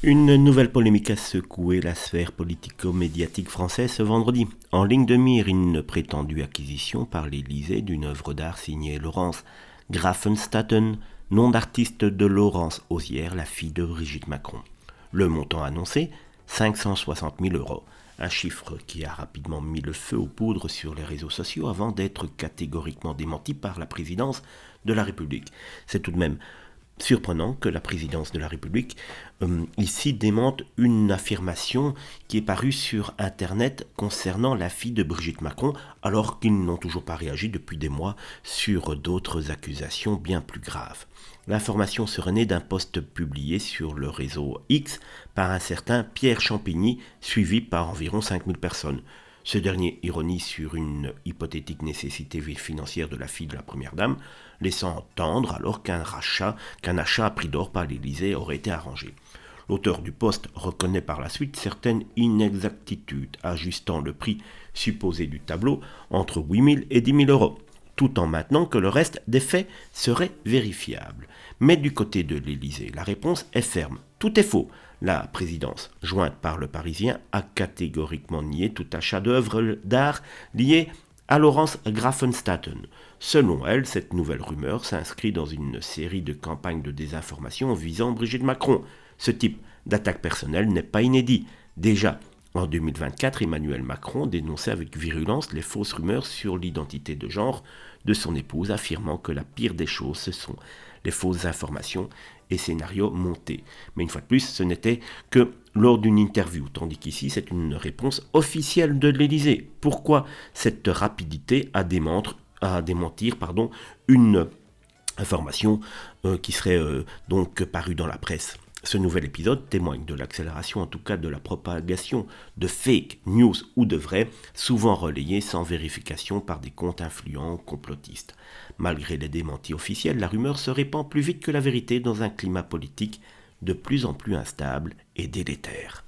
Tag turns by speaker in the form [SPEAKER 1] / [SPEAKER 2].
[SPEAKER 1] Une nouvelle polémique a secoué la sphère politico-médiatique française ce vendredi. En ligne de mire, une prétendue acquisition par l'Élysée d'une œuvre d'art signée Laurence Graffenstatten, nom d'artiste de Laurence Auzière, la fille de Brigitte Macron. Le montant annoncé, 560 000 euros. Un chiffre qui a rapidement mis le feu aux poudres sur les réseaux sociaux avant d'être catégoriquement démenti par la présidence de la République. C'est tout de même surprenant que la présidence de la République ici démente une affirmation qui est parue sur Internet concernant la fille de Brigitte Macron, alors qu'ils n'ont toujours pas réagi depuis des mois sur d'autres accusations bien plus graves. L'information serait née d'un post publié sur le réseau X par un certain Pierre Champigny, suivi par environ 5000 personnes. Ce dernier ironise sur une hypothétique nécessité financière de la fille de la première dame, laissant entendre alors qu'un achat à prix d'or par l'Élysée aurait été arrangé. L'auteur du post reconnaît par la suite certaines inexactitudes, ajustant le prix supposé du tableau entre 8 000 et 10 000 euros, tout en maintenant que le reste des faits serait vérifiable. Mais du côté de l'Élysée, la réponse est ferme. Tout est faux. La présidence, jointe par le Parisien, a catégoriquement nié tout achat d'œuvres d'art liées à Laurence Graffenstatten. Selon elle, cette nouvelle rumeur s'inscrit dans une série de campagnes de désinformation visant Brigitte Macron. Ce type d'attaque personnelle n'est pas inédit. Déjà, en 2024, Emmanuel Macron dénonçait avec virulence les fausses rumeurs sur l'identité de genre de son épouse, affirmant que la pire des choses, ce sont les fausses informations et scénarios montés. Mais une fois de plus, ce n'était que lors d'une interview, tandis qu'ici, c'est une réponse officielle de l'Élysée. Pourquoi cette rapidité à démentir une information qui serait donc parue dans la presse? Ce nouvel épisode témoigne de l'accélération, en tout cas de la propagation de fake news ou de vrais, souvent relayés sans vérification par des comptes influents complotistes. Malgré les démentis officiels, la rumeur se répand plus vite que la vérité dans un climat politique de plus en plus instable et délétère.